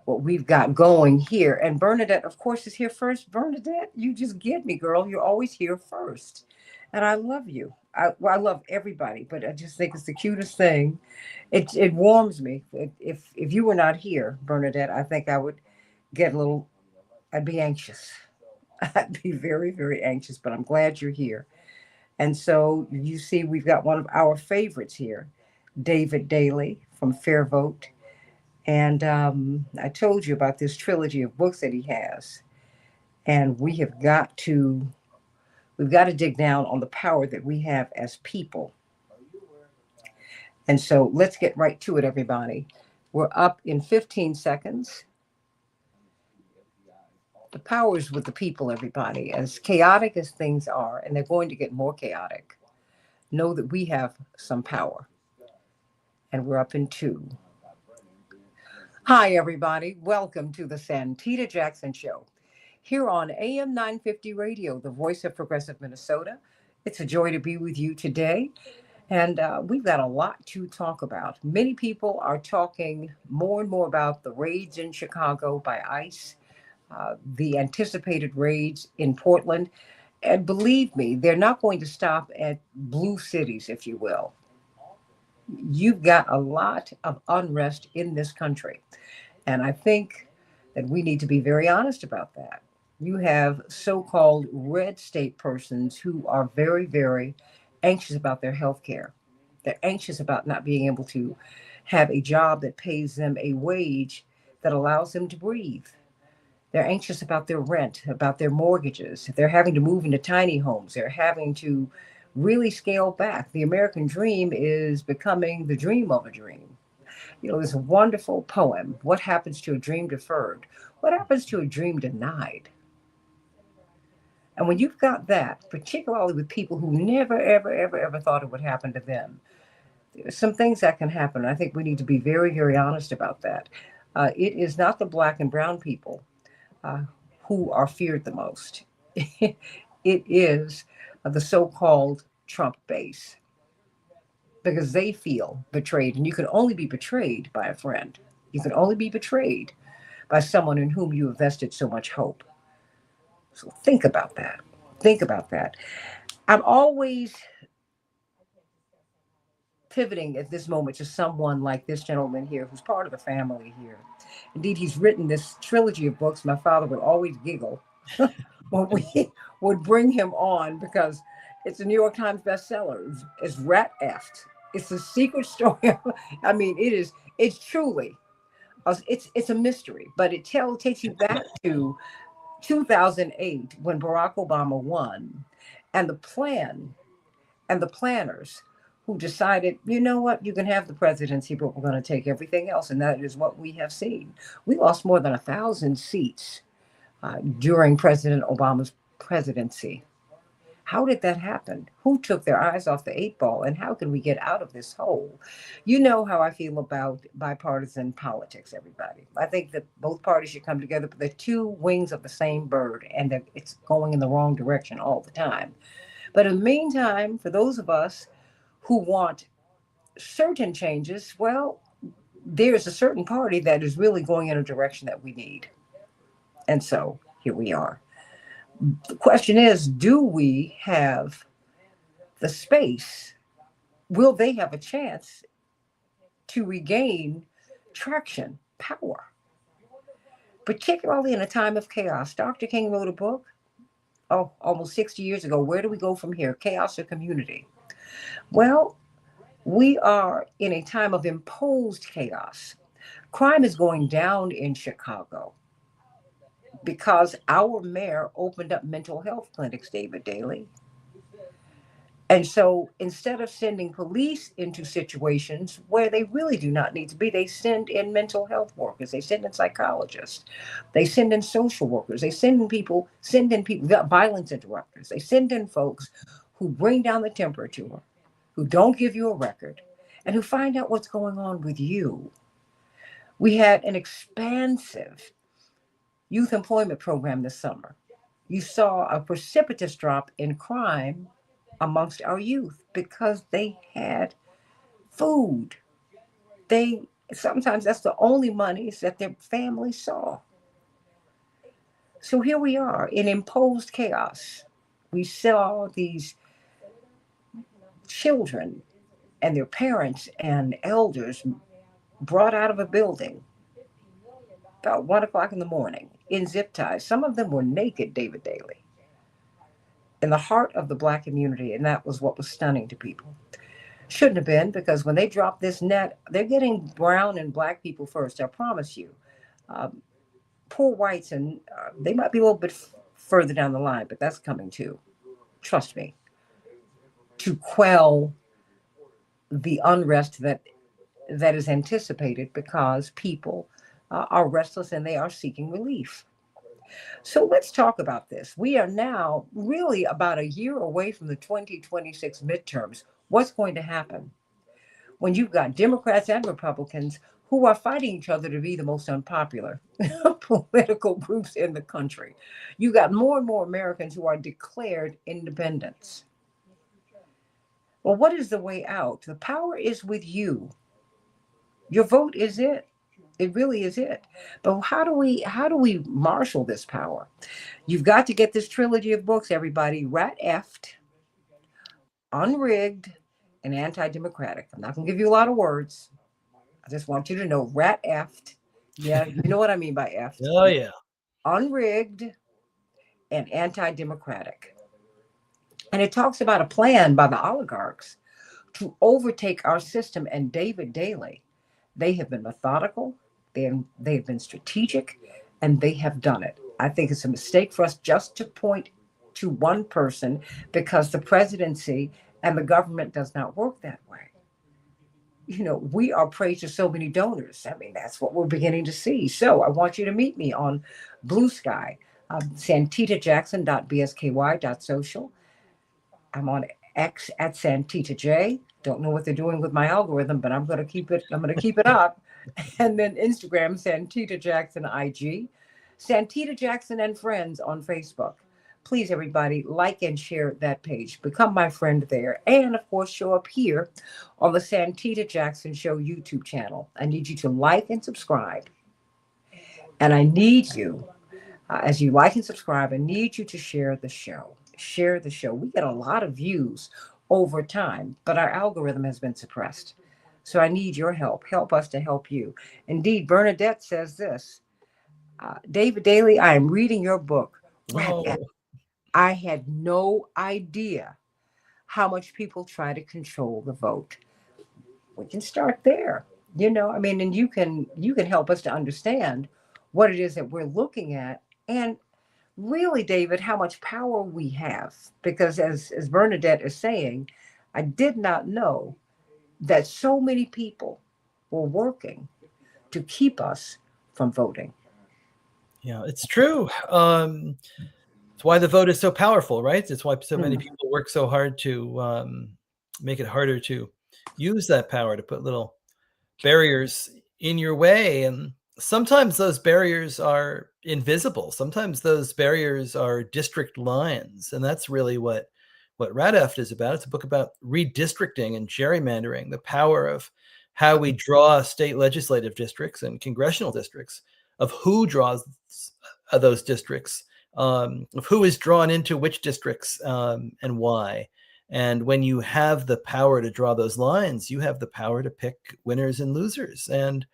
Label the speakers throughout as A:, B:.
A: what we've got going here. And Bernadette, of course, is here first. Bernadette, you just get me, girl. You're always here first. And I love you. I love everybody, but I just think it's the cutest thing. It warms me. If you were not here, Bernadette, I think I would get a little, I'd be anxious. I'd be very, very anxious, but I'm glad you're here. And so you see, we've got one of our favorites here, David Daly from Fair Vote. And I told you about this trilogy of books that he has. And we've got to dig down on the power that we have as people. And so let's get right to it, everybody. We're up in 15 seconds. The power is with the people, everybody. As chaotic as things are, and they're going to get more chaotic, know that we have some power. And we're up in two. Hi, everybody. Welcome to the Santita Jackson Show here on AM 950 Radio, the voice of progressive Minnesota. It's a joy to be with you today. And we've got a lot to talk about. Many people are talking more and more about the raids in Chicago by ICE, the anticipated raids in Portland. And believe me, they're not going to stop at blue cities, if you will. You've got a lot of unrest in this country. And I think that we need to be very honest about that. You have so called red state persons who are very, very anxious about their health care. They're anxious about not being able to have a job that pays them a wage that allows them to breathe. They're anxious about their rent, about their mortgages. They're having to move into tiny homes. They're having to really scale back. The American dream is becoming the dream of a dream. You know, this wonderful poem, What Happens to a Dream Deferred? What happens to a dream denied? And when you've got that, particularly with people who never, ever, ever, ever thought it would happen to them, there's some things that can happen. And I think we need to be very, very honest about that. It is not the black and brown people uh, who are feared the most. It is the so called Trump base because they feel betrayed. And you can only be betrayed by a friend. You can only be betrayed by someone in whom you invested so much hope. So think about that. Think about that. I'm always pivoting at this moment to someone like this gentleman here who's part of the family here. Indeed, he's written this trilogy of books. My father would always giggle when we would bring him on because it's a New York Times bestseller. It's rat effed. It's a secret story. I mean, it's truly, it's a mystery, but takes you back to 2008 when Barack Obama won and the plan and the planners who decided, you know what, you can have the presidency, but we're going to take everything else. And that is what we have seen. We lost more than 1,000 seats during President Obama's presidency. How did that happen? Who took their eyes off the eight ball? And how can we get out of this hole? You know how I feel about bipartisan politics, everybody. I think that both parties should come together, but they're two wings of the same bird, and that it's going in the wrong direction all the time. But in the meantime, for those of us who want certain changes, well, there's a certain party that is really going in a direction that we need. And so here we are. The question is, do we have the space? Will they have a chance to regain traction, power, particularly in a time of chaos? Dr. King wrote a book, almost 60 years ago. Where do we go from here? Chaos or community? Well, we are in a time of imposed chaos. Crime is going down in Chicago because our mayor opened up mental health clinics, David Daly. And so instead of sending police into situations where they really do not need to be, they send in mental health workers, they send in psychologists, they send in social workers, send in people, violence interrupters, they send in folks who bring down the temperature, who don't give you a record, and who find out what's going on with you. We had an expansive youth employment program this summer. You saw a precipitous drop in crime amongst our youth because they had food. They Sometimes that's the only monies that their family saw. So here we are in imposed chaos. We saw these children and their parents and elders brought out of a building about 1 o'clock in the morning in zip ties. Some of them were naked, David Daly, in the heart of the black community. And that was what was stunning to people. Shouldn't have been, because when they drop this net, they're getting brown and black people first. I promise you. Um, Poor whites, and they might be a little bit further down the line, but that's coming too. Trust me, to quell the unrest that is anticipated because people are restless and they are seeking relief. So let's talk about this. We are now really about a year away from the 2026 midterms. What's going to happen when you've got Democrats and Republicans who are fighting each other to be the most unpopular political groups in the country? You got more and more Americans who are declared independents. Well, what is the way out? The power is with you. Your vote is it. It really is it. But how do we marshal this power? You've got to get this trilogy of books, everybody. Rat effed, unrigged, and anti-democratic. I'm not going to give you a lot of words. I just want you to know rat effed. Yeah, you know what I mean by effed.
B: Oh, yeah.
A: Unrigged and anti-democratic. And it talks about a plan by the oligarchs to overtake our system. And David Daley, they have been methodical, they have been strategic, and they have done it. I think it's a mistake for us just to point to one person, because the presidency and the government does not work that way. We are prey to so many donors. I mean, that's what we're beginning to see. So I want you to meet me on Blue Sky, santitajackson.bsky.social. I'm on X at Santita J. Don't know what they're doing with my algorithm, but I'm going to keep it. I'm going to keep it up. And then Instagram, Santita Jackson IG, Santita Jackson and Friends on Facebook. Please, everybody, like and share that page. Become my friend there. And of course, show up here on the Santita Jackson Show YouTube channel. I need you to like and subscribe. And I need you, as you like and subscribe, I need you to share the show. Share the show. We get a lot of views over time, but our algorithm has been suppressed. So I need your help. Help us to help you. Indeed, Bernadette says this: David Daly, I am reading your book, Rat F.
B: Oh,
A: I had no idea how much people try to control the vote. We can start there. I mean, and you can help us to understand what it is that we're looking at, and really, David, how much power we have. Because as Bernadette is saying, I did not know that so many people were working to keep us from voting.
B: yeah, it's true. It's why the vote is so powerful, right? It's why so many
A: Mm.
B: people work so hard to make it harder to use that power, to put little barriers in your way. And sometimes those barriers are invisible. Sometimes those barriers are district lines. And that's really what Radeft is about. It's a book about redistricting and gerrymandering, the power of how we draw state legislative districts and congressional districts, of who draws those districts, of who is drawn into which districts, and why. And when you have the power to draw those lines, you have the power to pick winners and losers. And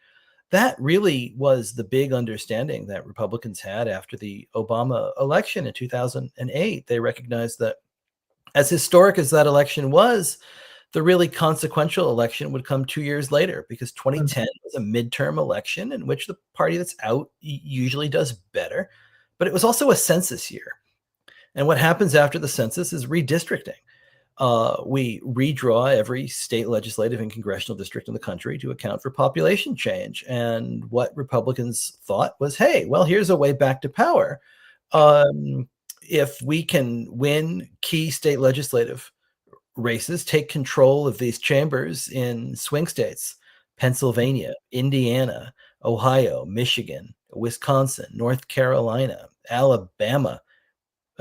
B: that really was the big understanding that Republicans had after the Obama election in 2008. They recognized that, as historic as that election was, the really consequential election would come 2 years later, because 2010 was a midterm election in which the party that's out usually does better. But it was also a census year. And what happens after the census is redistricting. We redraw every state legislative and congressional district in the country to account for population change. And what Republicans thought was, hey, well, here's a way back to power. If we can win key state legislative races, take control of these chambers in swing states, Pennsylvania, Indiana, Ohio, Michigan, Wisconsin, North Carolina, Alabama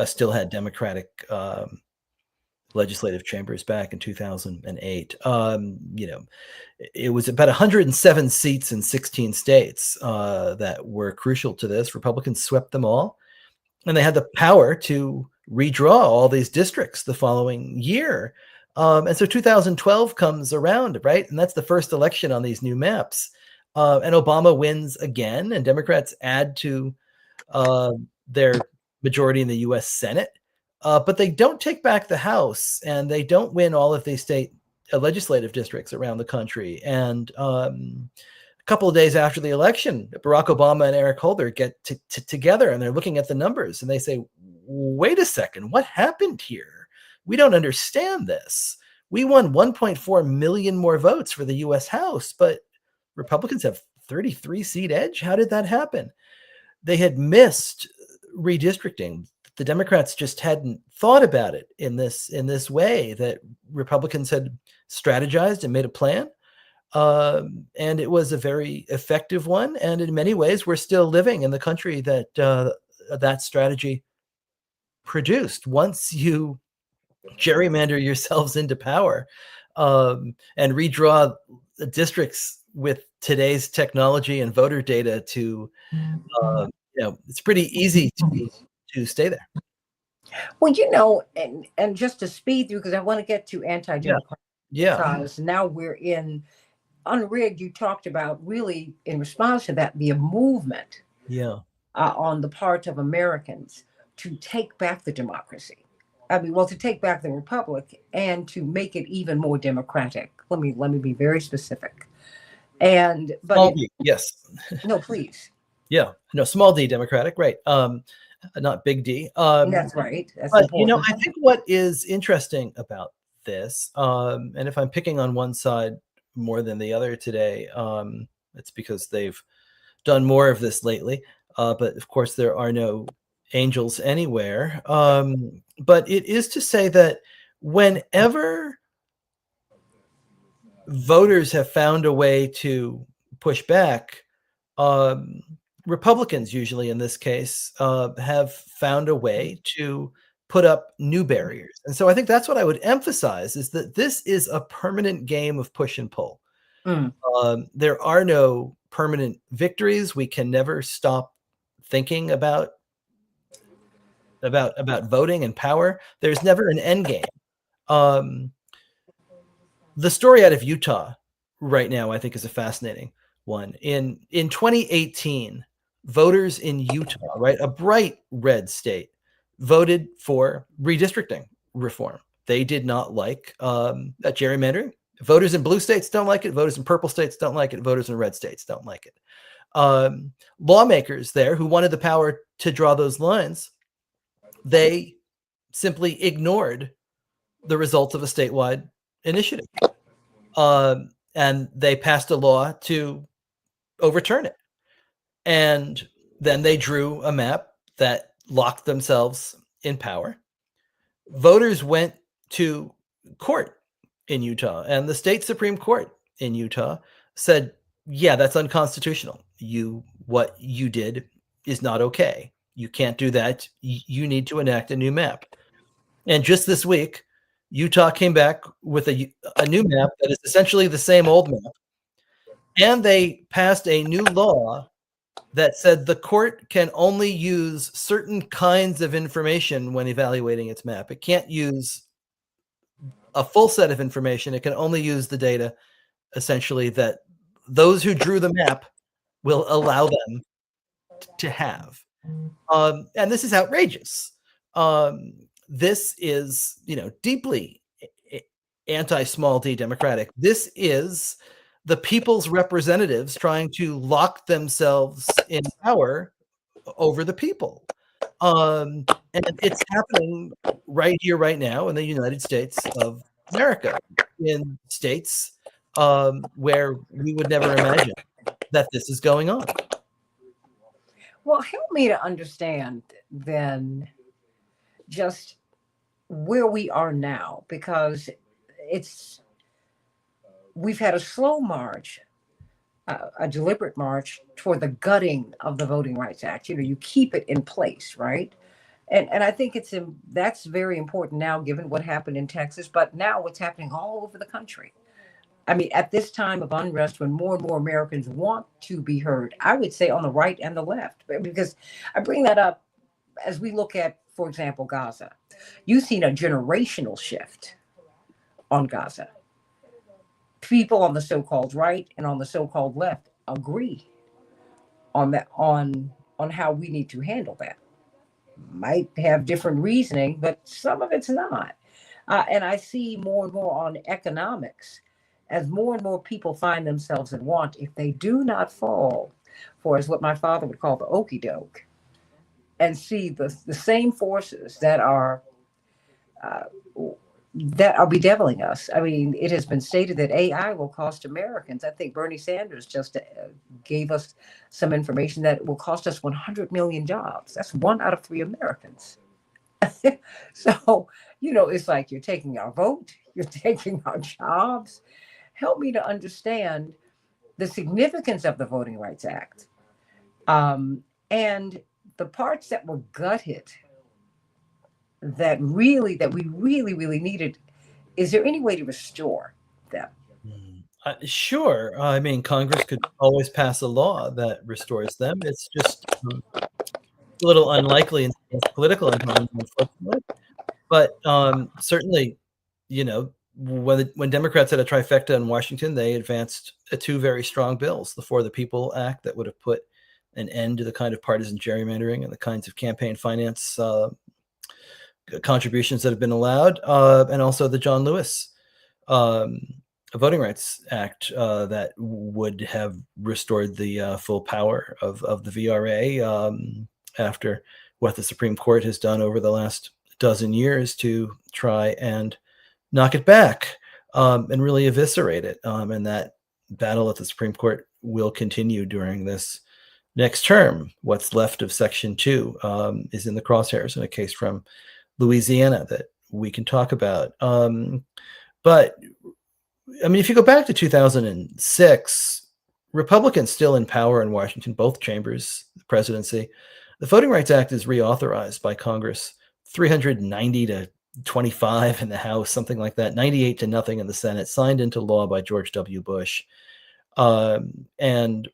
B: still had Democratic legislative chambers back in 2008. It was about 107 seats in 16 states that were crucial to this. Republicans swept them all, and they had the power to redraw all these districts the following year. And so 2012 comes around, right? And that's the first election on these new maps. And Obama wins again, and Democrats add to their majority in the U.S. Senate. But they don't take back the House, and they don't win all of these state legislative districts around the country. And a couple of days after the election, Barack Obama and Eric Holder get together, and they're looking at the numbers, and they say, wait a second, what happened here? We don't understand this. We won 1.4 million more votes for the U.S. House, but Republicans have 33 seat edge. How did that happen? They had missed redistricting. The Democrats just hadn't thought about it in this way, that Republicans had strategized and made a plan. And it was a very effective one. And in many ways, we're still living in the country that that strategy produced. Once you gerrymander yourselves into power and redraw the districts with today's technology and voter data to, it's pretty easy to stay there.
A: Well, and just to speed through, because I want to get to anti-democratic.
B: Yeah.
A: Because now we're in unrigged. You talked about, really in response to that, be a movement on the part of Americans to take back the democracy. To take back the republic and to make it even more democratic. Let me be very specific.
B: Yes.
A: No, please.
B: Yeah. No, small d democratic, right. Not big D.
A: That's right. That's
B: but
A: important.
B: I think what is interesting about this, and if I'm picking on one side more than the other today, it's because they've done more of this lately. But of course, there are no angels anywhere. But it is to say that whenever voters have found a way to push back, Republicans, usually in this case, have found a way to put up new barriers. And so I think that's what I would emphasize, is that this is a permanent game of push and pull. There are no permanent victories. We can never stop thinking about voting and power. There's never an end game. The story out of Utah right now, I think, is a fascinating one. In 2018, voters in Utah, right, a bright red state, voted for redistricting reform. They did not like that gerrymandering. Voters in blue states don't like it. Voters in purple states don't like it. Voters in red states don't like it. Lawmakers there who wanted the power to draw those lines, they simply ignored the results of a statewide initiative. And they passed a law to overturn it. And then they drew a map that locked themselves in power. Voters went to court in Utah, and the state Supreme Court in Utah said, yeah, that's unconstitutional. What you did is not okay. You can't do that. You need to enact a new map. And just this week, Utah came back with a new map that is essentially the same old map. And they passed a new law that said the court can only use certain kinds of information when evaluating its map. It can't use a full set of information. It can only use the data, essentially, that those who drew the map will allow them to have. And this is outrageous. This is, deeply anti-small d democratic. This is the people's representatives trying to lock themselves in power over the people. And it's happening right here, right now in the United States of America, in states where we would never imagine that this is going on.
A: Well, help me to understand then just where we are now, because we've had a slow march, a deliberate march toward the gutting of the Voting Rights Act. You keep it in place, right? And I think that's very important now, given what happened in Texas, but now what's happening all over the country. I mean, at this time of unrest, when more and more Americans want to be heard, I would say on the right and the left, because I bring that up as we look at, for example, Gaza. You've seen a generational shift on Gaza. People on the so-called right and on the so-called left agree on that, on how we need to handle that. Might have different reasoning, but some of it's not. And I see more and more on economics as more and more people find themselves in want if they do not fall for, as what my father would call the okey doke, and see the same forces uh, that are bedeviling us. I mean, it has been stated that AI will cost Americans. I think Bernie Sanders just gave us some information that it will cost us 100 million jobs. That's 1 out of 3 Americans. So, it's like you're taking our vote, you're taking our jobs. Help me to understand the significance of the Voting Rights Act, and the parts that were gutted that we really, really needed. Is there any way to restore them?
B: Sure. I mean, Congress could always pass a law that restores them. It's just a little unlikely in today's political environment, unfortunately. But certainly, when Democrats had a trifecta in Washington, they advanced two very strong bills: the For the People Act that would have put an end to the kind of partisan gerrymandering and the kinds of campaign finance contributions that have been allowed, and also the John Lewis um, Voting Rights Act that would have restored the full power of the VRA after what the Supreme Court has done over the last dozen years to try and knock it back and really eviscerate it. And that battle at the Supreme Court will continue during this next term. What's left of Section 2 is in the crosshairs in a case from Louisiana that we can talk about. But I mean, if you go back to 2006, Republicans still in power in Washington, both chambers, the presidency. The Voting Rights Act is reauthorized by Congress 390 to 25 in the House, something like that, 98 to nothing in the Senate, signed into law by George W. Bush. And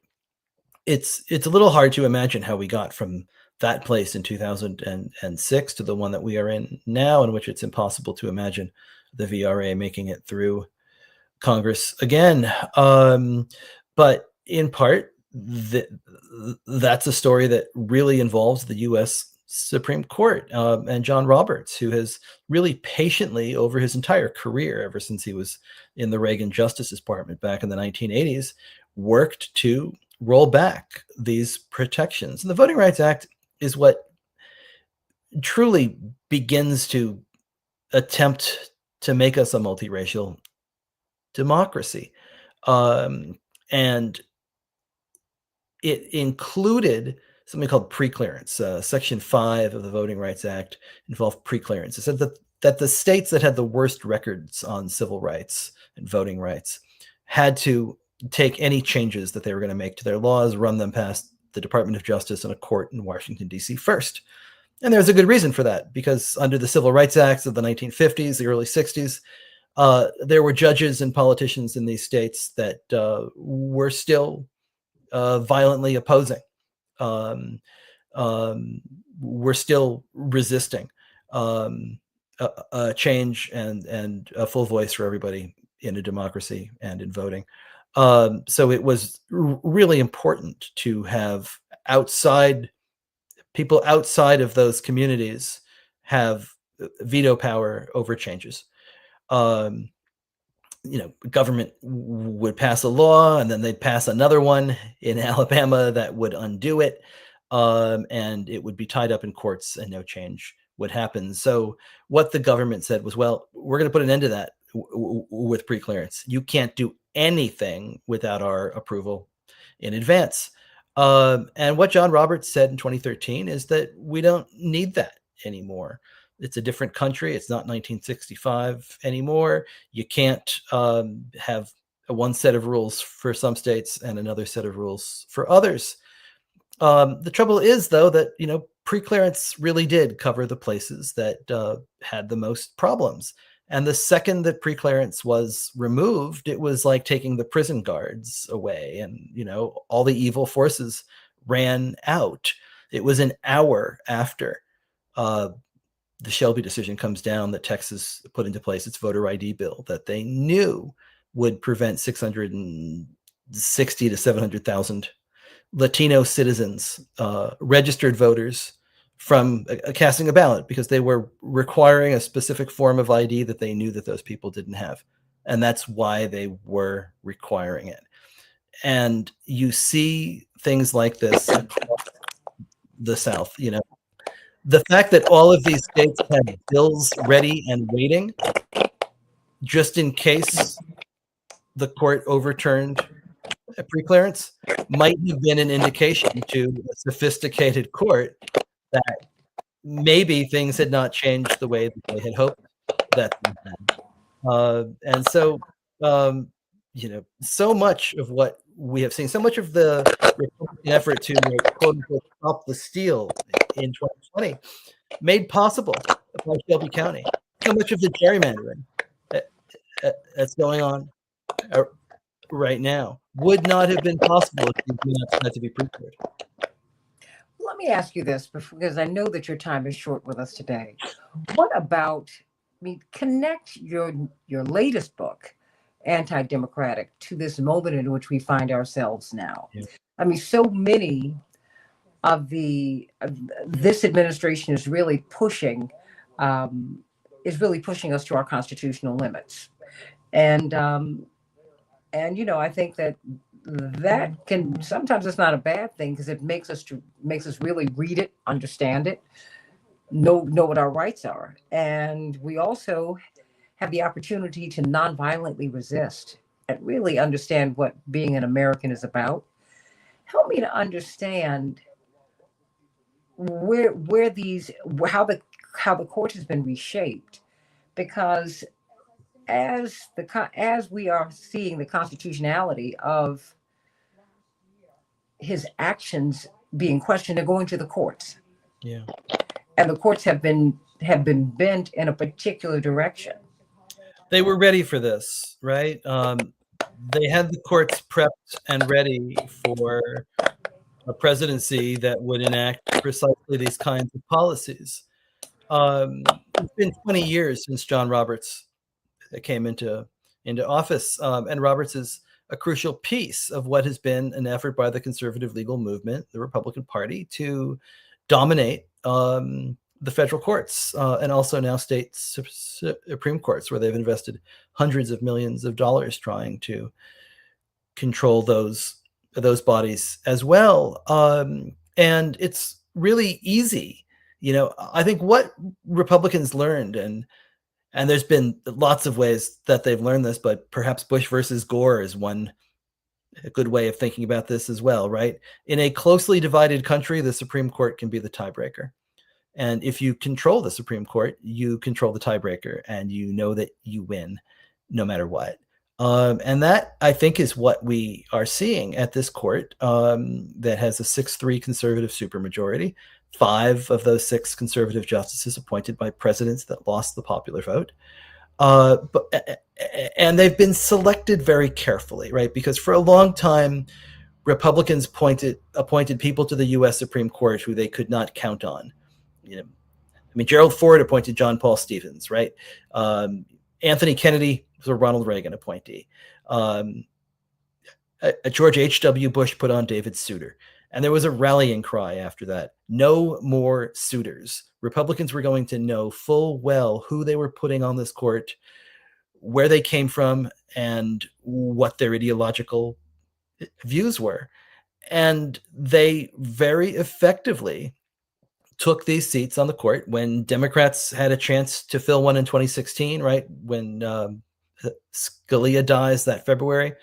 B: it's a little hard to imagine how we got from that place in 2006 to the one that we are in now, in which it's impossible to imagine the VRA making it through Congress again. But in part, that's a story that really involves the U.S. Supreme Court and John Roberts, who has really patiently over his entire career, ever since he was in the Reagan Justice Department back in the 1980s, worked to roll back these protections. And the Voting Rights Act is what truly begins to attempt to make us a multiracial democracy. And it included something called preclearance. Section 5 of the Voting Rights Act involved preclearance. It said that the states that had the worst records on civil rights and voting rights had to take any changes that they were going to make to their laws, run them past the Department of Justice and a court in Washington, D.C. first. And there's a good reason for that, because under the Civil Rights Acts of the 1950s, the early 60s, there were judges and politicians in these states that were still violently opposing, were still resisting a change and a full voice for everybody in a democracy and in voting. So it was really important to have people outside of those communities have veto power over changes. Government would pass a law and then they'd pass another one in Alabama that would undo it. And it would be tied up in courts and no change would happen. So what the government said was, well, we're going to put an end to that with preclearance. You can't do anything without our approval in advance. And what John Roberts said in 2013 is that we don't need that anymore. It's a different country. It's not 1965 anymore. You can't have one set of rules for some states and another set of rules for others. The trouble is, though, that preclearance really did cover the places that had the most problems. And the second that preclearance was removed, it was like taking the prison guards away, and all the evil forces ran out. It was an hour after uh, the Shelby decision comes down that Texas put into place its voter ID bill that they knew would prevent 660 to 700,000 Latino citizens, registered voters, from casting a ballot, because they were requiring a specific form of ID that they knew that those people didn't have. And that's why they were requiring it. And you see things like this across the South. The fact that all of these states had bills ready and waiting just in case the court overturned a preclearance might have been an indication to a sophisticated court that maybe things had not changed the way that they had hoped that they had. And so, so much of what we have seen, so much of the Republican effort to quote unquote stop the steal in 2020 made possible by Shelby County. So much of the gerrymandering that's going on right now would not have been possible if these maps had to be pre-cleared.
A: Let me ask you this, because I know that your time is short with us today. What about, connect your latest book, Anti-Democratic, to this moment in which we find ourselves now.
B: Yeah.
A: So many of this administration is really pushing us to our constitutional limits, and I think that can sometimes, it's not a bad thing, because it makes us really read it, understand it, know what our rights are, and we also have the opportunity to nonviolently resist and really understand what being an American is about. Help me to understand how the court has been reshaped, because as we are seeing the constitutionality of his actions being questioned, they're going to the courts.
B: Yeah.
A: And the courts have been bent in a particular direction.
B: They were ready for this, right? They had the courts prepped and ready for a presidency that would enact precisely these kinds of policies. It's been 20 years since John Roberts came into office, and Roberts is a crucial piece of what has been an effort by the conservative legal movement, the Republican Party, to dominate the federal courts, and also now state Supreme Courts, where they've invested hundreds of millions of dollars trying to control those bodies as well. And it's really easy. I think what Republicans learned, and there's been lots of ways that they've learned this, but perhaps Bush versus Gore is a good way of thinking about this as well, right? In a closely divided country, the Supreme Court can be the tiebreaker. And if you control the Supreme Court, you control the tiebreaker, and you know that you win no matter what. And that, I think, is what we are seeing at this court, that has a 6-3 conservative supermajority. 5 of those 6 conservative justices appointed by presidents that lost the popular vote. And they've been selected very carefully, right? Because for a long time, Republicans appointed people to the U.S. Supreme Court who they could not count on. Gerald Ford appointed John Paul Stevens, right? Anthony Kennedy was a Ronald Reagan appointee. George H.W. Bush put on David Souter. And there was a rallying cry after that. No more suitors. Republicans were going to know full well who they were putting on this court, where they came from, and what their ideological views were. And they very effectively took these seats on the court when Democrats had a chance to fill one in 2016, right? When Scalia dies that February,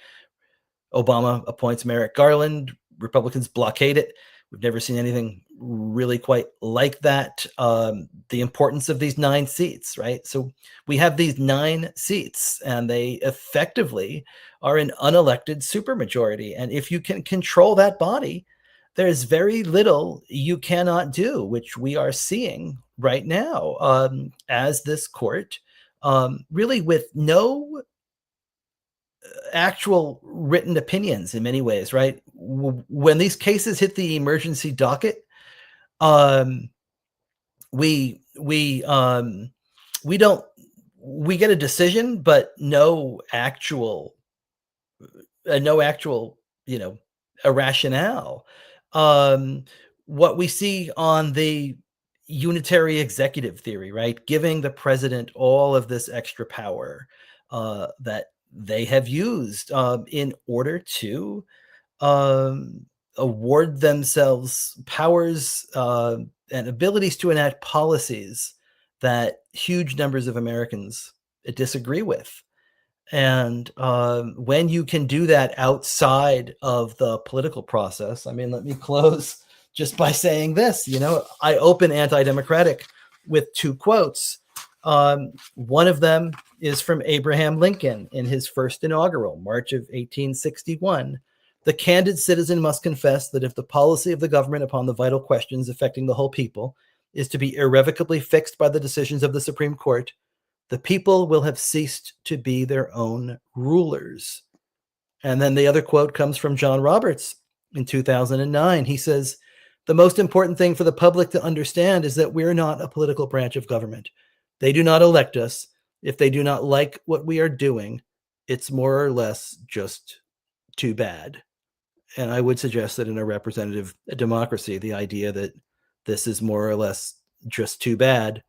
B: Obama appoints Merrick Garland. Republicans blockade it. We've never seen anything really quite like that. The importance of these 9 seats, right? So we have these 9 seats, and they effectively are an unelected supermajority. And if you can control that body, there's very little you cannot do, which we are seeing right now, as this court, really with no actual written opinions in many ways, right? When these cases hit the emergency docket, um, we don't we get a decision, but no actual, you know, a rationale. Um, what we see on the unitary executive theory, right? Giving the president all of this extra power that they have used in order to award themselves powers and abilities to enact policies that huge numbers of Americans disagree with. And when you can do that outside of the political process, I mean, let me close just by saying this. You know, I open Anti-Democratic with two quotes. One of them is from Abraham Lincoln in his first inaugural, March of 1861. The candid citizen must confess that if the policy of the government upon the vital questions affecting the whole people is to be irrevocably fixed by the decisions of the Supreme Court, the people will have ceased to be their own rulers. And then the other quote comes from John Roberts in 2009. He says, the most important thing for the public to understand is that we're not a political branch of government. They do not elect us. If they do not like what we are doing, it's more or less just too bad. And I would suggest that in a representative democracy, the idea that this is more or less just too bad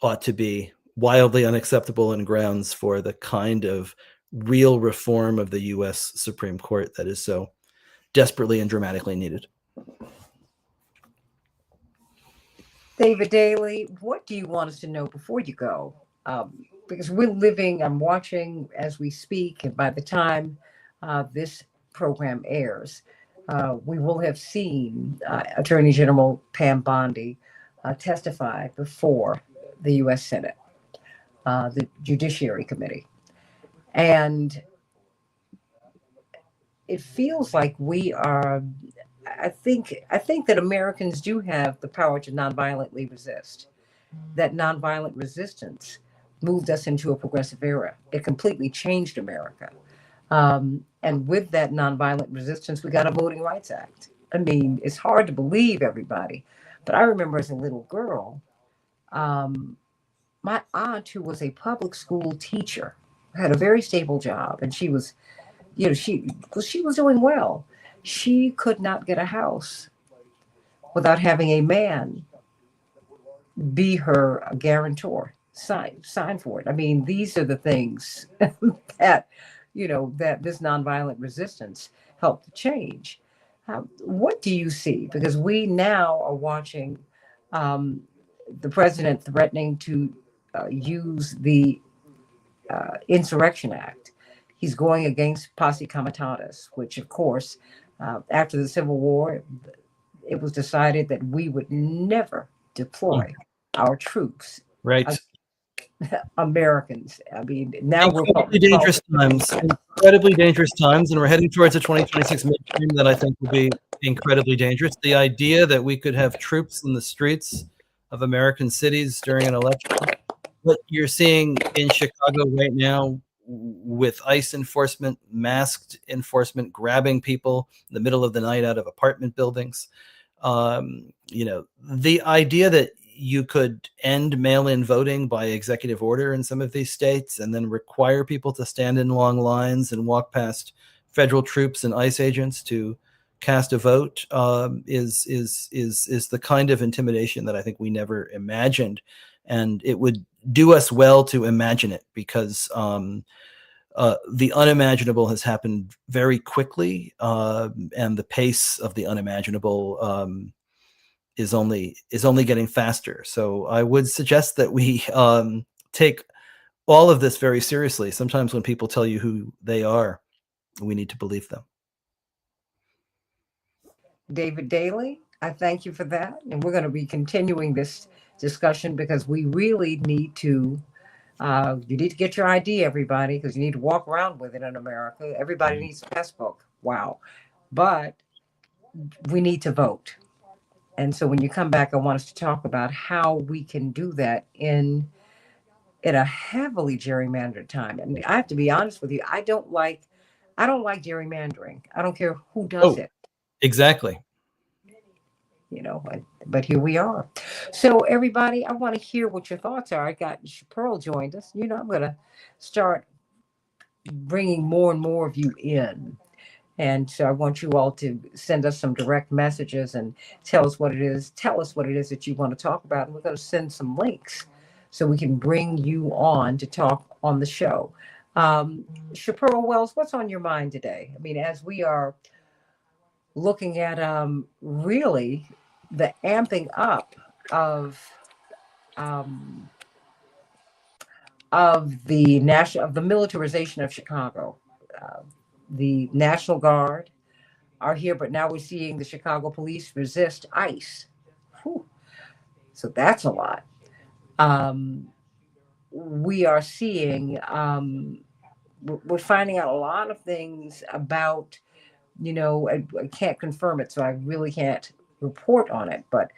B: ought to be wildly unacceptable and grounds for the kind of real reform of the U.S. Supreme Court that is so desperately and dramatically needed.
A: David Daly, what do you want us to know before you go? Because I'm watching as we speak, and by the time this program airs, we will have seen Attorney General Pam Bondi testify before the U.S. Senate, the Judiciary Committee. And it feels like we are. I think that Americans do have the power to nonviolently resist. That nonviolent resistance moved us into a progressive era. It completely changed America. And with that nonviolent resistance, we got a Voting Rights Act. I mean, it's hard to believe, everybody, but I remember as a little girl, um, my aunt, who was a public school teacher, had a very stable job, and she was, she was doing well. She could not get a house without having a man be her guarantor, sign for it. I mean, these are the things that that this nonviolent resistance helped to change. What do you see? Because we now are watching um, the president threatening to use the Insurrection Act. He's going against posse comitatus, which, of course, after the Civil War, it was decided that we would never deploy our troops,
B: Right.
A: Americans. I mean, now
B: incredibly dangerous times, incredibly dangerous times, and we're heading towards a 2026 midterm that I think will be incredibly dangerous. The idea that we could have troops in the streets of American cities during an election, what you're seeing in Chicago right now with ICE enforcement, masked enforcement, grabbing people in the middle of the night out of apartment buildings. The idea that you could end mail-in voting by executive order in some of these states and then require people to stand in long lines and walk past federal troops and ICE agents to cast a vote is the kind of intimidation that I think we never imagined. And it would do us well to imagine it, because the unimaginable has happened very quickly, and the pace of the unimaginable is only getting faster. So I would suggest that we take all of this very seriously. Sometimes when people tell you who they are, we need to believe them.
A: David Daly, I thank you for that. And we're going to be continuing this discussion because we really need to. You need to get your ID, everybody, because you need to walk around with it in America. Everybody needs a passbook. Wow. But we need to vote. And so when you come back, I want us to talk about how we can do that in a heavily gerrymandered time. And I have to be honest with you, I don't like gerrymandering. I don't care who does
B: Oh,
A: it,
B: exactly.
A: but here we are. So everybody, I want to hear what your thoughts are. I got Pearl joined us. I'm going to start bringing more and more of you in. And so I want you all to send us some direct messages and tell us what it is. Tell us what it is that you want to talk about. And we're going to send some links so we can bring you on to talk on the show. Chaparral Wells, what's on your mind today? I mean, as we are looking at really the amping up of um, of the militarization of Chicago, uh, the National Guard are here, but now we're seeing the Chicago police resist ICE. Whew. So that's a lot. Um, we are seeing, we're finding out a lot of things about, I can't confirm it, so I really can't report on it, but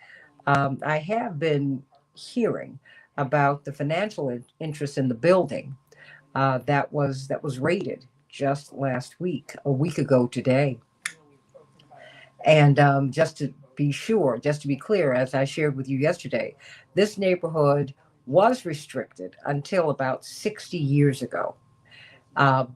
A: I have been hearing about the financial interest in the building that was raided just last week, a week ago today. And just to be sure, just to be clear, as I shared with you yesterday, this neighborhood was restricted until about 60 years ago.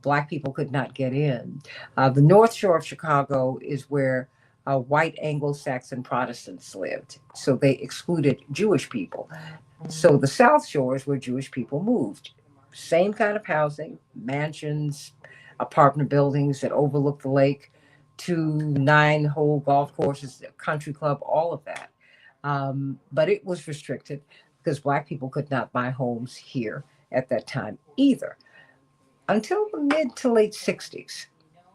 A: Black people could not get in. The North Shore of Chicago is where white Anglo-Saxon Protestants lived, so they excluded Jewish people. So the South Shore is where Jewish people moved. Same kind of housing, mansions, apartment buildings that overlook the lake, 2 9-hole golf courses, a country club, all of that. But it was restricted because Black people could not buy homes here at that time either until the mid to late 60s.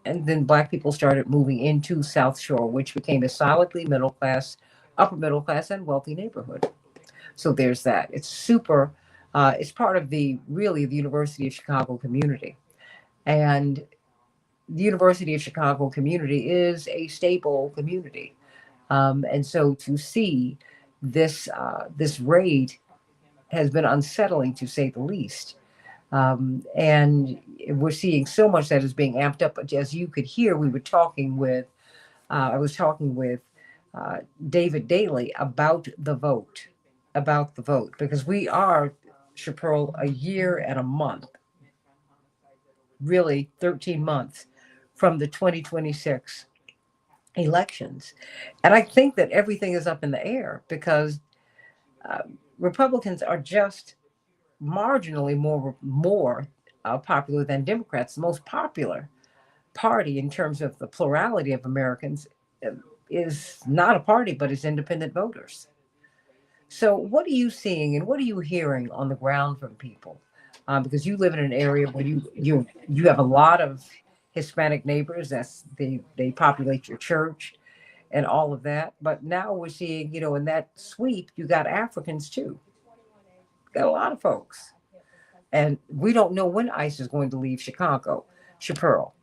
A: And then Black people started moving into South Shore, which became a solidly middle class, upper middle class, and wealthy neighborhood. So there's that. It's part of the University of Chicago community. And the University of Chicago community is a stable community. And so to see this raid has been unsettling to say the least. And we're seeing so much that is being amped up. But as you could hear, I was talking with uh, David Daly about the vote, because we are, Chaparral, a year and a month, really 13 months from the 2026 elections. And I think that everything is up in the air because uh, Republicans are just marginally more popular than Democrats. The most popular party in terms of the plurality of Americans uh, is not a party, but is independent voters. So, what are you seeing and what are you hearing on the ground from people? Because you live in an area where you have a lot of Hispanic neighbors. They populate your church and all of that. But now we're seeing, in that sweep, you got Africans too. Got a lot of folks, and we don't know when ICE is going to leave Chicago. Chaparral.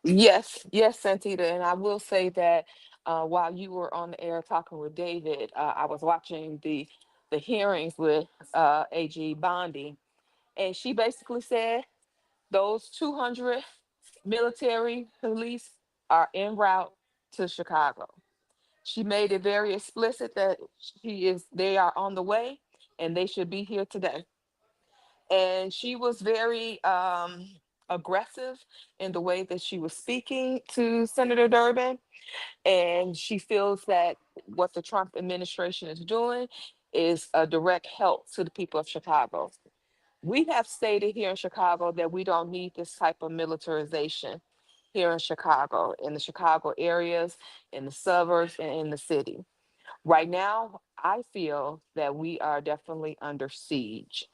C: Yes, yes, Santita. And I will say that while you were on the air talking with David, I was watching the hearings with AG Bondi, and she basically said those 200 military police are en route to Chicago. She made it very explicit that they are on the way and they should be here today. And she was very aggressive in the way that she was speaking to Senator Durbin. And she feels that what the Trump administration is doing is a direct help to the people of Chicago. We have stated here in Chicago that we don't need this type of militarization here in Chicago, in the Chicago areas, in the suburbs, and in the city. Right now, I feel that we are definitely under siege.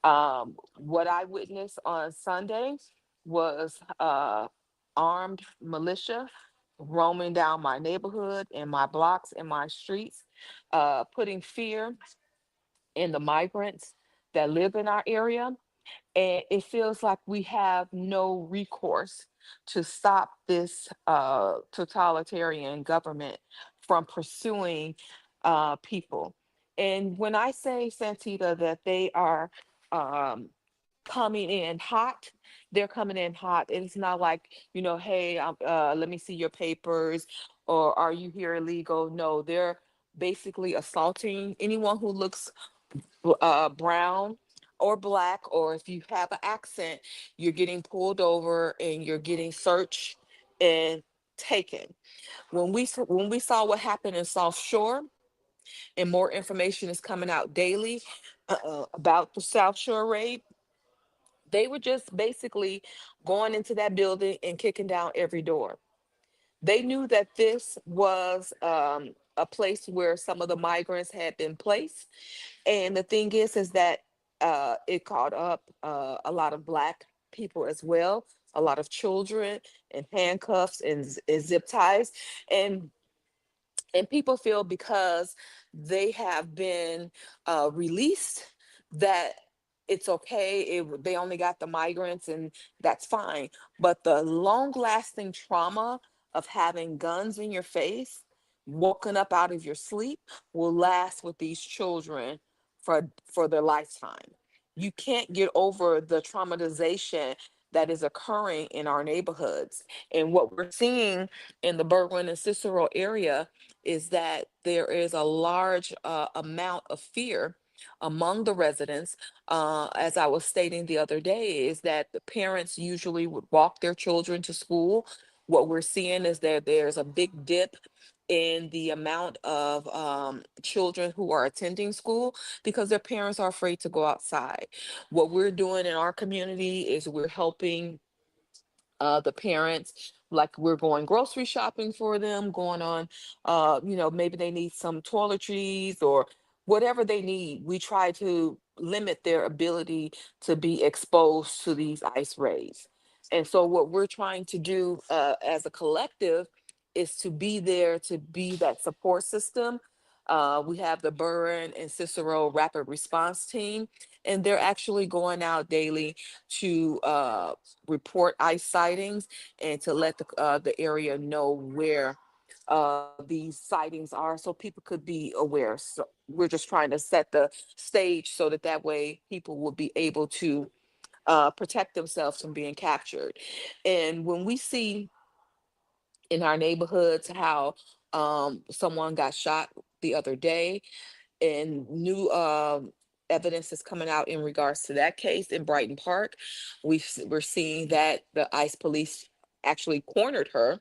C: What I witnessed on Sunday was armed militia roaming down my neighborhood and my blocks and my streets, putting fear in the migrants that live in our area. And it feels like we have no recourse to stop this totalitarian government from pursuing people. And when I say, Santita, that they are um, coming in hot, they're coming in hot. It's not like, hey, let me see your papers, or are you here illegal? No, they're basically assaulting anyone who looks brown or black, or if you have an accent, you're getting pulled over and you're getting searched and taken. When we saw what happened in South Shore, and more information is coming out daily about the South Shore raid, they were just basically going into that building and kicking down every door. They knew that this was a place where some of the migrants had been placed. And the thing is that it caught up a lot of Black people as well, a lot of children in handcuffs and zip ties. And people feel because they have been released that it's okay, they only got the migrants and that's fine. But the long lasting trauma of having guns in your face, woken up out of your sleep, will last with these children for their lifetime. You can't get over the traumatization that is occurring in our neighborhoods. And what we're seeing in the Berwyn and Cicero area is that there is a large amount of fear among the residents. As I was stating the other day, is that the parents usually would walk their children to school. What we're seeing is that there's a big dip in the amount of children who are attending school because their parents are afraid to go outside. What we're doing in our community is we're helping the parents, like we're going grocery shopping for them, going on, maybe they need some toiletries or whatever they need. We try to limit their ability to be exposed to these ice rays. And so what we're trying to do as a collective is to be there, to be that support system. We have the Burren and Cicero Rapid Response Team, and they're actually going out daily to report ice sightings and to let the area know where these sightings are so people could be aware. So we're just trying to set the stage so that way people will be able to protect themselves from being captured. And when we see in our neighborhoods how someone got shot the other day, and new evidence is coming out in regards to that case in Brighton Park. We're seeing that the ICE police actually cornered her,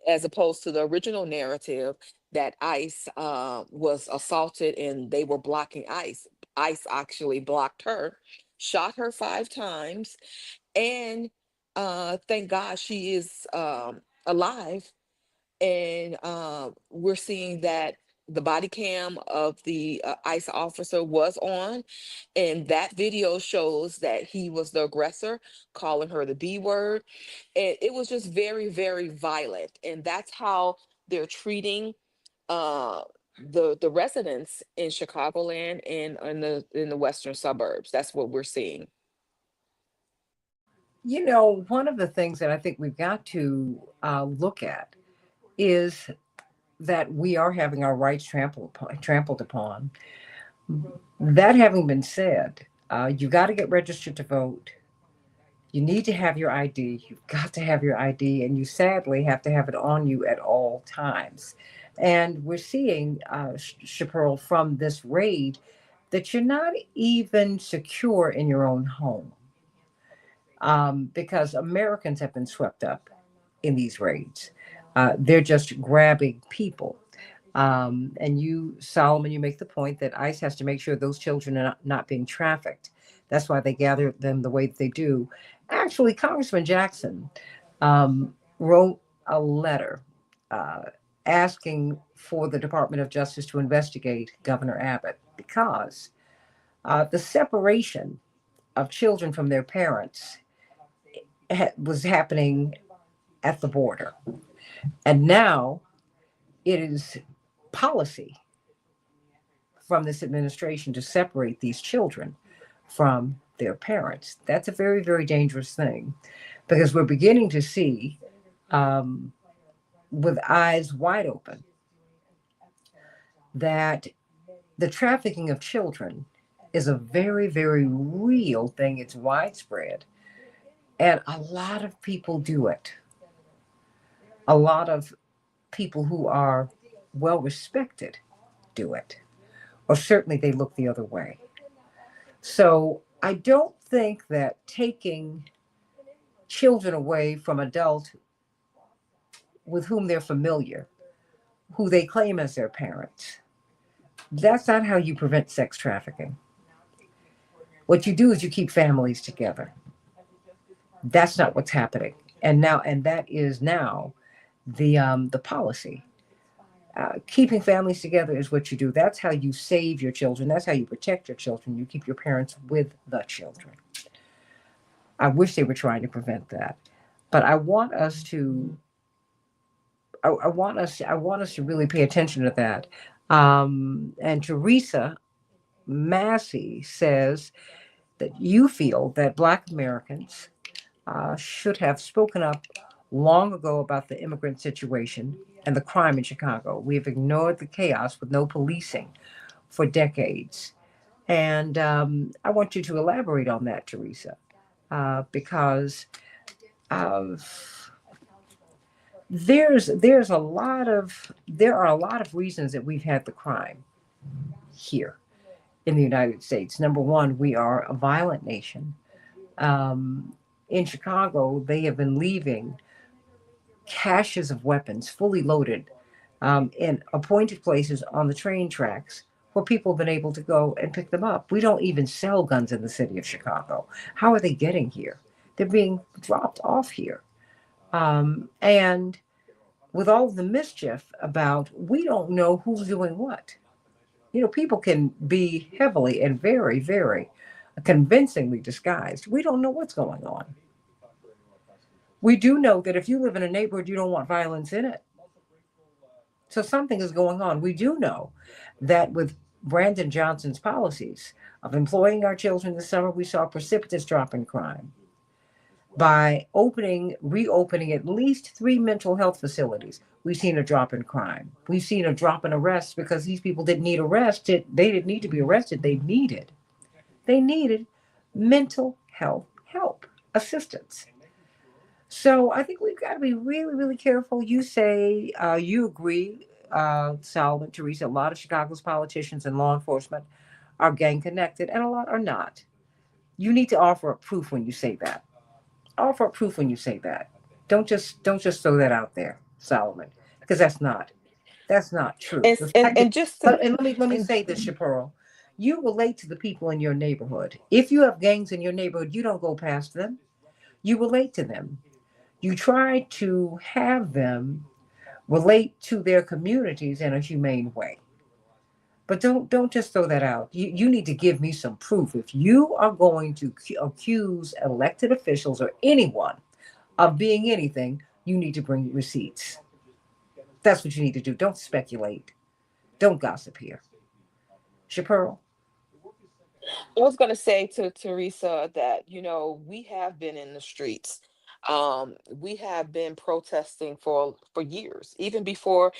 C: as opposed to the original narrative that ICE was assaulted and they were blocking ICE. ICE actually blocked her, shot her 5 times, and thank God she is alive. And we're seeing that the body cam of the ICE officer was on, and that video shows that he was the aggressor, calling her the B word. And it was just very, very violent. And that's how they're treating uh, the residents in Chicagoland and in the western suburbs. That's what we're seeing.
A: One of the things that I think we've got to look at is that we are having our rights trampled upon. That having been said, you got to get registered to vote. You need to have your ID. You've got to have your ID, and you sadly have to have it on you at all times. And we're seeing, Chaparral, from this raid that you're not even secure in your own home, because Americans have been swept up in these raids. They're just grabbing people. And you, Solomon, you make the point that ICE has to make sure those children are not being trafficked. That's why they gather them the way that they do. Actually, Congressman Jackson wrote a letter uh, asking for the Department of Justice to investigate Governor Abbott because the separation of children from their parents was happening at the border. And now it is policy from this administration to separate these children from their parents. That's a very, very dangerous thing because we're beginning to see, um, with eyes wide open, that the trafficking of children is a very, very real thing. It's widespread. And a lot of people do it. A lot of people who are well respected do it, or certainly they look the other way. So I don't think that taking children away from adults with whom they're familiar, who they claim as their parents, that's not how you prevent sex trafficking. What you do is you keep families together. That's not what's happening. And that is now the policy. Keeping families together is what you do. That's how you save your children. That's how you protect your children. You keep your parents with the children. I wish they were trying to prevent that, but I want us to really pay attention to that. And Teresa Massey says that you feel that Black Americans should have spoken up long ago about the immigrant situation and the crime in Chicago. We have ignored the chaos with no policing for decades. And I want you to elaborate on that, Teresa, because there are a lot of reasons that we've had the crime here in the United States. Number one, we are a violent nation. Um, in Chicago, they have been leaving caches of weapons fully loaded in appointed places on the train tracks where people have been able to go and pick them up. We don't even sell guns in the city of Chicago. How are they getting here? They're being dropped off here. And with all the mischief about, we don't know who's doing what. You know, people can be heavily and very, very convincingly disguised. We don't know what's going on. We do know that if you live in a neighborhood, you don't want violence in it. So something is going on. We do know that with Brandon Johnson's policies of employing our children this summer, we saw a precipitous drop in crime. By reopening at least three mental health facilities, we've seen a drop in crime. We've seen a drop in arrests because these people didn't need arrested. They didn't need to be arrested. They needed mental health help, assistance. So I think we've got to be really, really careful. You say you agree, Solomon, Teresa. A lot of Chicago's politicians and law enforcement are gang connected, and a lot are not. You need to offer up proof when you say that. Offer up proof when you say that. Don't just throw that out there, Solomon, because that's not true.
C: And
A: The fact that,
C: and just to
A: and let me
C: and
A: say this, Shapiro. You relate to the people in your neighborhood. If you have gangs in your neighborhood, you don't go past them. You relate to them. You try to have them relate to their communities in a humane way. But don't just throw that out. You need to give me some proof. If you are going to accuse elected officials or anyone of being anything, you need to bring receipts. That's what you need to do. Don't speculate. Don't gossip here. Shapiro.
C: I was going to say to Teresa that, we have been in the streets. We have been protesting for years, even before,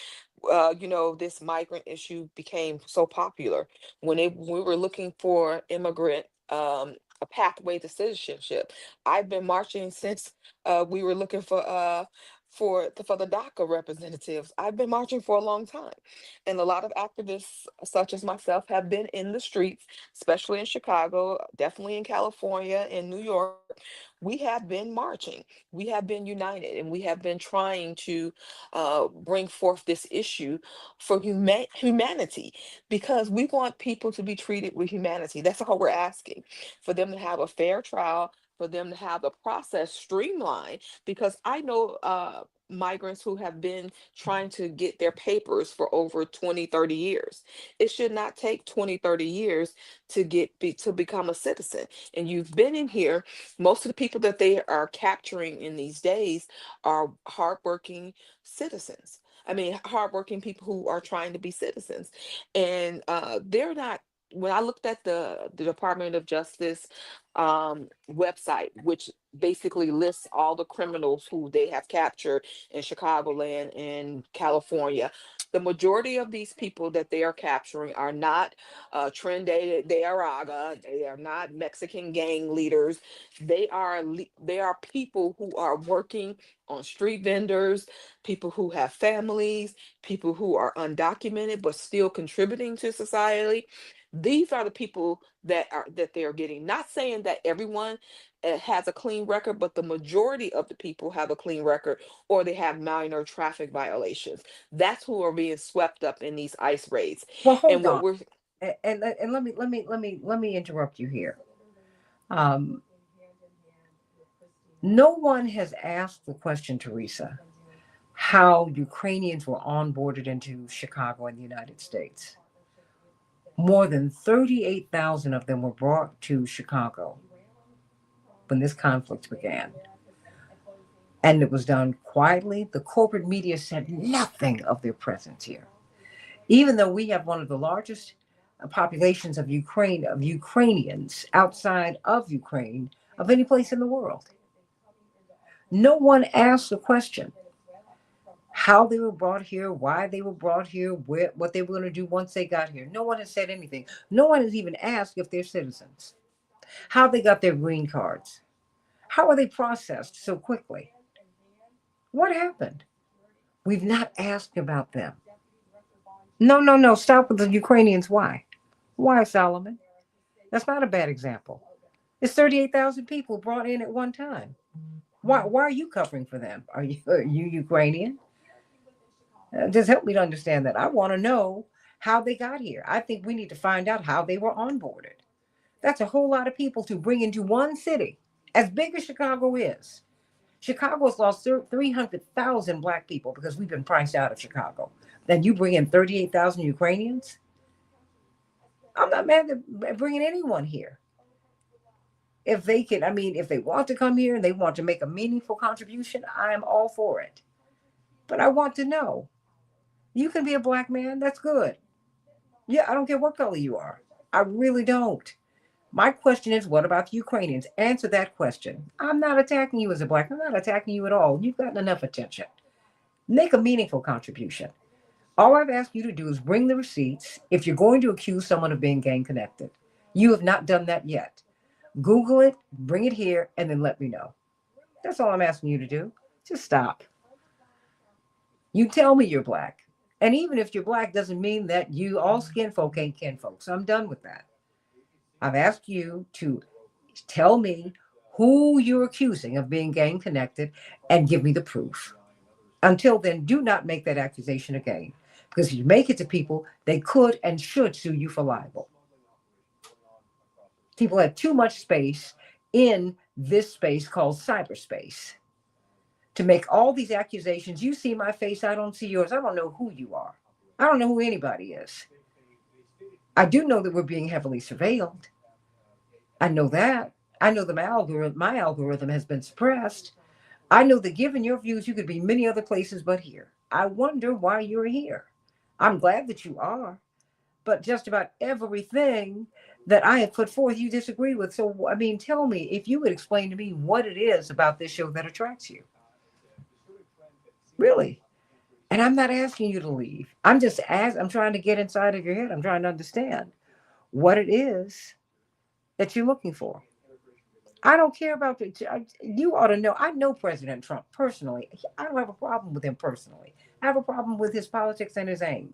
C: this migrant issue became so popular. We were looking for immigrant, a pathway to citizenship. I've been marching since we were looking for the DACA representatives. I've been marching for a long time, and a lot of activists, such as myself, have been in the streets, especially in Chicago, definitely in California, in New York. We have been marching, we have been united, and we have been trying to bring forth this issue for humanity, because we want people to be treated with humanity. That's all we're asking, for them to have a fair trial, for them to have the process streamlined, because I know migrants who have been trying to get their papers for over 20, 30 years. It should not take 20, 30 years to become a citizen. And you've been in here. Most of the people that they are capturing in these days are hardworking citizens. I mean, hardworking people who are trying to be citizens, and they're not. when I looked at the Department of Justice website, which basically lists all the criminals who they have captured in Chicagoland and California, the majority of these people that they are capturing are not Trinidad de Araga. They are not Mexican gang leaders. They are people who are working on street vendors, people who have families, people who are undocumented but still contributing to society. These are the people that they are getting. Not saying that everyone has a clean record, but the majority of the people have a clean record, or they have minor traffic violations. That's who are being swept up in these ICE raids.
A: Well,
C: And
A: hold
C: what
A: on.
C: we're
A: And let me interrupt you here. Um, no one has asked the question, Teresa, how Ukrainians were onboarded into Chicago in the United States. More than 38,000 of them were brought to Chicago when this conflict began. And it was done quietly. The corporate media said nothing of their presence here. Even though we have one of the largest populations of Ukrainians outside of Ukraine of any place in the world. No one asked the question how they were brought here, why they were brought here, what they were going to do once they got here. No one has said anything. No one has even asked if they're citizens, how they got their green cards, how are they processed so quickly. What happened? We've not asked about them. No, no, no. Stop with the Ukrainians. Why? Why, Solomon? That's not a bad example. It's 38,000 people brought in at one time. Why are you covering for them? Are you Ukrainian? Just help me to understand that. I want to know how they got here. I think we need to find out how they were onboarded. That's a whole lot of people to bring into one city, as big as Chicago is. Chicago's lost 300,000 Black people because we've been priced out of Chicago. Then you bring in 38,000 Ukrainians? I'm not mad at bringing anyone here. If they can, I mean, if they want to come here and they want to make a meaningful contribution, I am all for it. But I want to know. You can be a Black man, that's good. Yeah, I don't care what color you are. I really don't. My question is, what about the Ukrainians? Answer that question. I'm not attacking you as a Black. I'm not attacking you at all. You've gotten enough attention. Make a meaningful contribution. All I've asked you to do is bring the receipts if you're going to accuse someone of being gang connected. You have not done that yet. Google it, bring it here, and then let me know. That's all I'm asking you to do. Just stop. You tell me you're Black. And even if you're Black, doesn't mean that you all skin folk ain't kin folks. I'm done with that. I've asked you to tell me who you're accusing of being gang connected and give me the proof. Until then, do not make that accusation again. Because if you make it to people, they could and should sue you for libel. People have too much space in this space called cyberspace to make all these accusations. You see my face, I don't see yours. I don't know who you are. I don't know who anybody is. I do know that we're being heavily surveilled. I know that. I know that my algorithm has been suppressed. I know that given your views, you could be many other places but here. I wonder why you're here. I'm glad that you are. But just about everything that I have put forth, you disagree with. So, I mean, tell me, if you would explain to me what it is about this show that attracts you. Really. And I'm not asking you to leave. I'm trying to get inside of your head. I'm trying to understand what it is that you're looking for. I don't care about you ought to know. I know President Trump personally. I don't have a problem with him personally. I have a problem with his politics and his aim.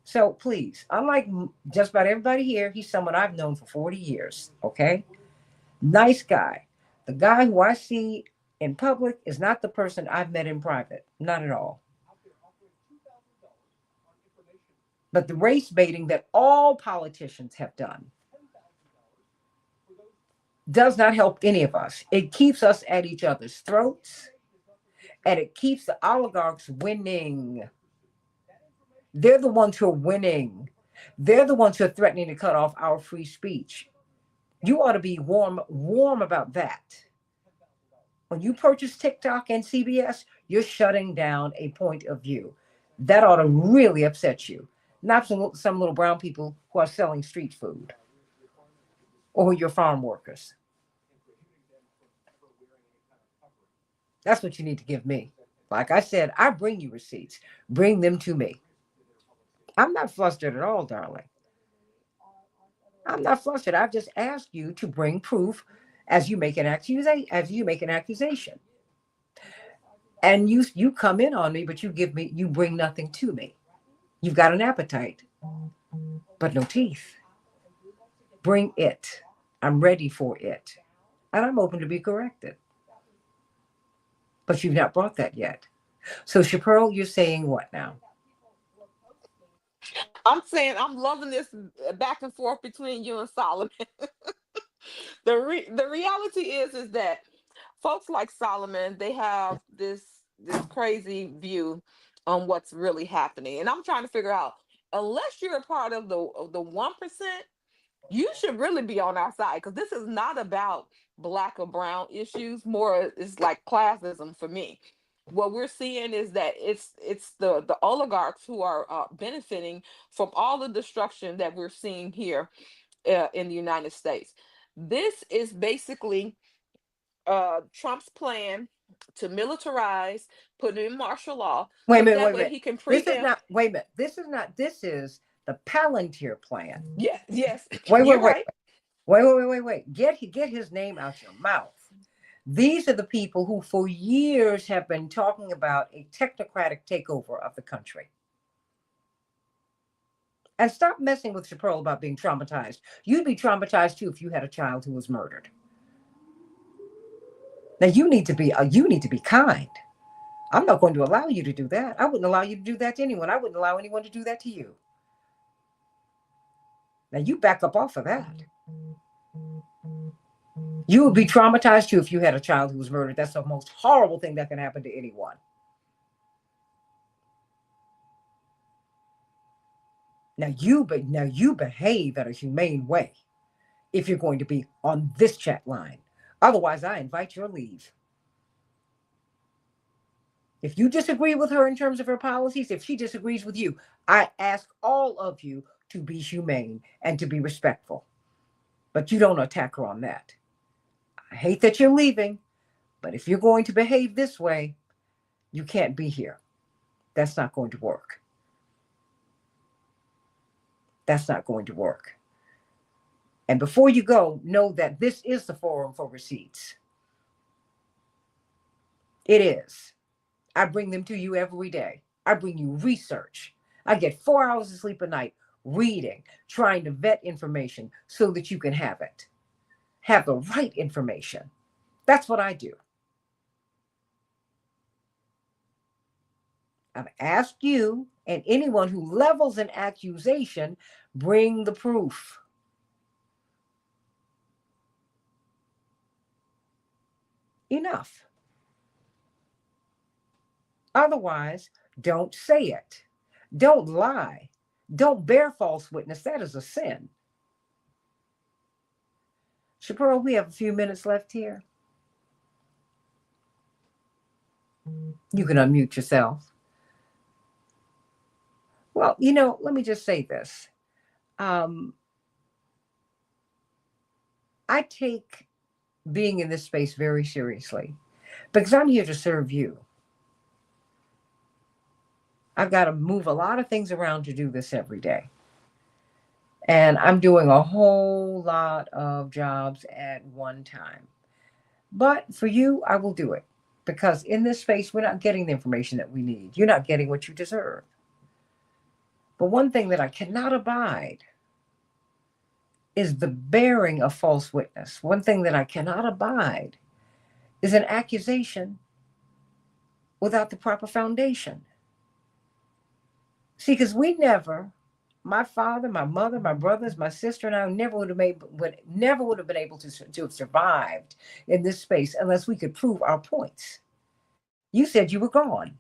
A: So please, unlike just about everybody here, he's someone I've known for 40 years. Okay. Nice guy. The guy who I see in public is not the person I've met in private. Not at all. But the race baiting that all politicians have done does not help any of us. It keeps us at each other's throats, and it keeps the oligarchs winning. They're the ones who are winning. They're the ones who are threatening to cut off our free speech. You ought to be warm about that. When you purchase TikTok and CBS, you're shutting down a point of view. That ought to really upset you. not some little brown people who are selling street food or your farm workers. That's what you need to give me. Like I said, I bring you receipts. Bring them to me. I'm not flustered at all, darling. I'm not flustered. I've just asked you to bring proof as you make an accusation. And you come in on me, but you bring nothing to me. You've got an appetite, but no teeth. Bring it. I'm ready for it. And I'm open to be corrected. But you've not brought that yet. So, Chaparral, you're saying what now?
C: I'm saying I'm loving this back and forth between you and Solomon. The reality is that folks like Solomon, they have this crazy view on what's really happening, and I'm trying to figure out, unless you're a part of the 1%, you should really be on our side, because this is not about black or brown issues. More, it's like classism for me. What we're seeing is that it's the oligarchs who are benefiting from all the destruction that we're seeing here in the United States. This is basically Trump's plan to militarize, put in martial law,
A: Wait a
C: so
A: minute,
C: that
A: wait a
C: way
A: minute.
C: he can
A: This is
C: preempt.
A: not, wait a minute. This is the Palantir plan.
C: Yeah, yes,
A: Wait, wait,
C: you're
A: wait,
C: right.
A: wait. Get his name out your mouth. These are the people who for years have been talking about a technocratic takeover of the country. And stop messing with Chaparral about being traumatized. You'd be traumatized too if you had a child who was murdered. Now you need to be kind. I'm not going to allow you to do that. I wouldn't allow you to do that to anyone. I wouldn't allow anyone to do that to you. Now you back up off of that. You would be traumatized too if you had a child who was murdered. That's the most horrible thing that can happen to anyone. Now you behave in a humane way if you're going to be on this chat line. Otherwise, I invite your leave. If you disagree with her in terms of her policies, if she disagrees with you, I ask all of you to be humane and to be respectful. But you don't attack her on that. I hate that you're leaving, but if you're going to behave this way, you can't be here. That's not going to work. That's not going to work. And before you go, know that this is the forum for receipts. It is. I bring them to you every day. I bring you research. I get 4 hours of sleep a night reading, trying to vet information so that you can have it. Have the right information. That's what I do. I've asked you and anyone who levels an accusation, bring the proof. Enough. Otherwise, don't say it. Don't lie. Don't bear false witness. That is a sin. Chaparral, we have a few minutes left here. You can unmute yourself. Well, let me just say this. I take being in this space very seriously because I'm here to serve you. I've got to move a lot of things around to do this every day. And I'm doing a whole lot of jobs at one time. But for you, I will do it because in this space, we're not getting the information that we need. You're not getting what you deserve. But one thing that I cannot abide is the bearing of false witness. One thing that I cannot abide is an accusation without the proper foundation. See, because my father, my mother, my brothers, my sister, and I never would have been able to have survived in this space unless we could prove our points. You said you were gone.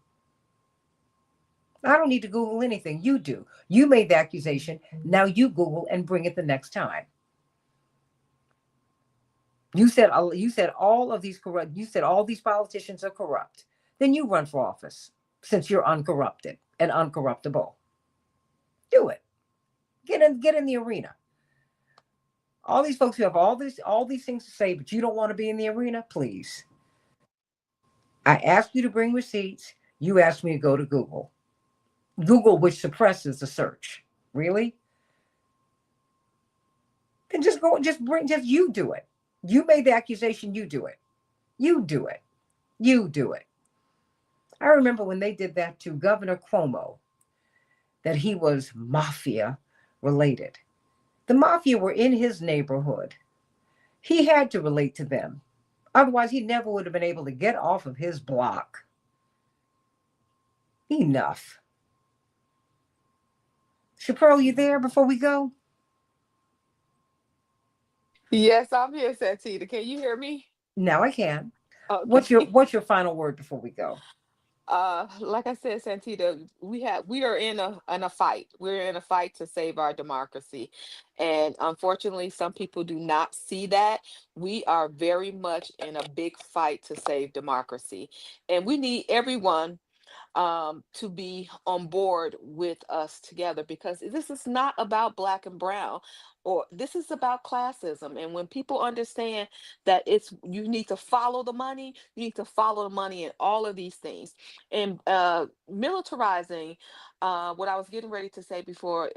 A: I don't need to Google anything. You do. You made the accusation. Now you Google and bring it the next time. You said all of these corrupt. You said all these politicians are corrupt. Then you run for office since you're uncorrupted and uncorruptible. Do it. Get in the arena. All these folks who have all these things to say, but you don't want to be in the arena, please. I asked you to bring receipts. You asked me to go to Google. Google, which suppresses the search. Really? Then just go, just you do it. You made the accusation, you do it. You do it. You do it. I remember when they did that to Governor Cuomo, that he was mafia related. The mafia were in his neighborhood. He had to relate to them. Otherwise, he never would have been able to get off of his block. Enough. Chappelle, you there before we go?
C: Yes, I'm here, Santita. Can you hear me?
A: Now I can.
C: Okay.
A: What's your final word before we go?
C: Like I said, Santita, we are in a fight. We're in a fight to save our democracy. And unfortunately, some people do not see that. We are very much in a big fight to save democracy. And we need everyone to be on board with us together, because this is not about black and brown, or this is about classism. And when people understand that it's, you need to follow the money, you need to follow the money in all of these things. And militarizing, what I was getting ready to say before,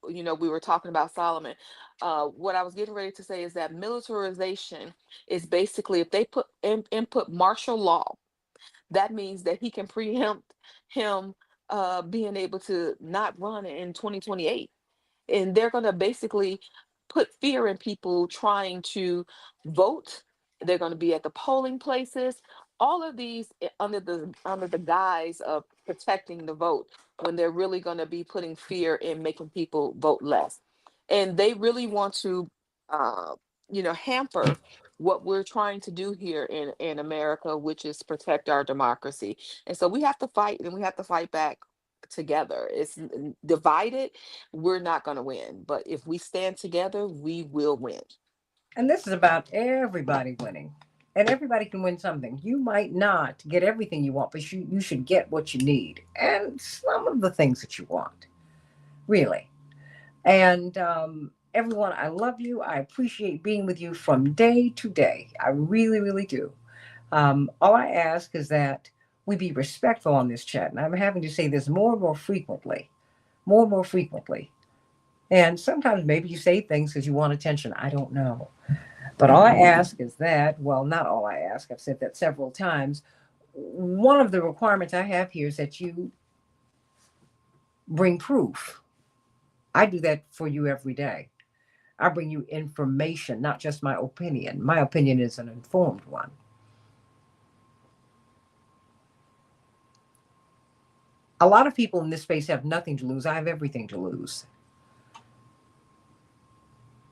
C: we were talking about Solomon. What I was getting ready to say is that militarization is basically, if they input martial law, that means that he can preempt him being able to not run in 2028. And they're going to basically put fear in people trying to vote. They're going to be at the polling places. All of these under the guise of protecting the vote, when they're really going to be putting fear in making people vote less. And they really want to, uh, hamper what we're trying to do here in America, which is protect our democracy. And so we have to fight, and we have to fight back together. It's divided, we're not going to win. But if we stand together, we will win.
A: And this is about everybody winning. And everybody can win something. You might not get everything you want, but you should get what you need. And some of the things that you want. Really. And everyone, I love you. I appreciate being with you from day to day. I really, really do. All I ask is that we be respectful on this chat. And I'm having to say this more and more frequently, more and more frequently. And sometimes maybe you say things because you want attention. I don't know. But all I ask is that, well, not all I ask, I've said that several times. One of the requirements I have here is that you bring proof. I do that for you every day. I bring you information, not just my opinion. My opinion is an informed one. A lot of people in this space have nothing to lose. I have everything to lose.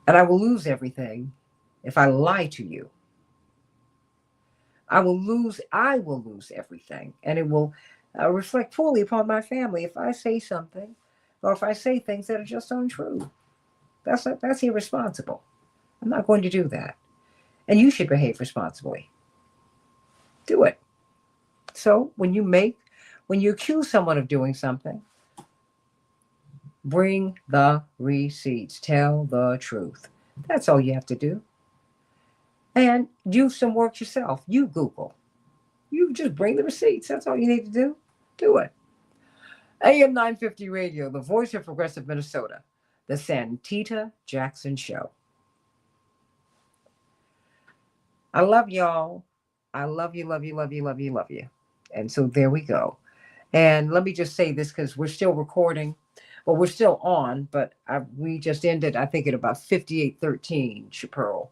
A: And I will lose everything if I lie to you. I will lose everything. And it will reflect poorly upon my family if I say something, or if I say things that are just untrue. That's irresponsible. I'm not going to do that. And you should behave responsibly. Do it. So when you accuse someone of doing something, bring the receipts. Tell the truth. That's all you have to do. And do some work yourself. You Google. You just bring the receipts. That's all you need to do. Do it. AM 950 Radio, the voice of progressive Minnesota, the Santita Jackson Show. I love y'all. I love you, love you, love you, love you, love you. And so there we go. And let me just say this, because we're still recording. Well, we're still on, but we just ended, I think, at about 58:13, Chappelle.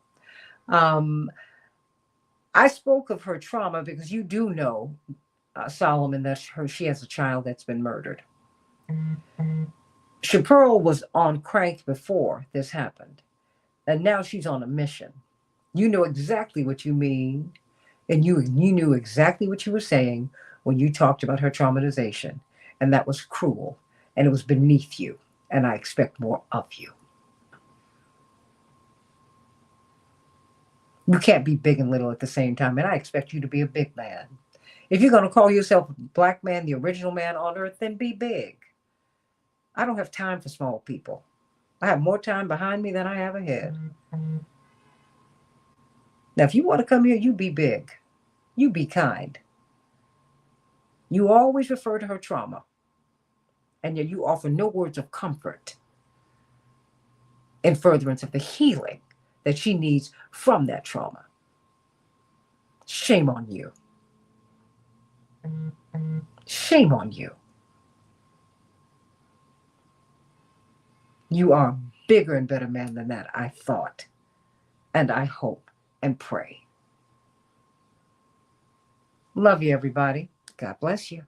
A: I spoke of her trauma because you do know, Solomon, that she has a child that's been murdered. Chappelle was on crank before this happened, and now she's on a mission. You know exactly what you mean, and you knew exactly what you were saying when you talked about her traumatization, and that was cruel, and it was beneath you, and I expect more of you. You can't be big and little at the same time, and I expect you to be a big man. If you're going to call yourself a black man, the original man on earth, then be big. I don't have time for small people. I have more time behind me than I have ahead. Now, if you want to come here, you be big. You be kind. You always refer to her trauma, and yet you offer no words of comfort in furtherance of the healing that she needs from that trauma. Shame on you. Shame on you. You are a bigger and better man than that, I thought, and I hope and pray. Love you, everybody. God bless you.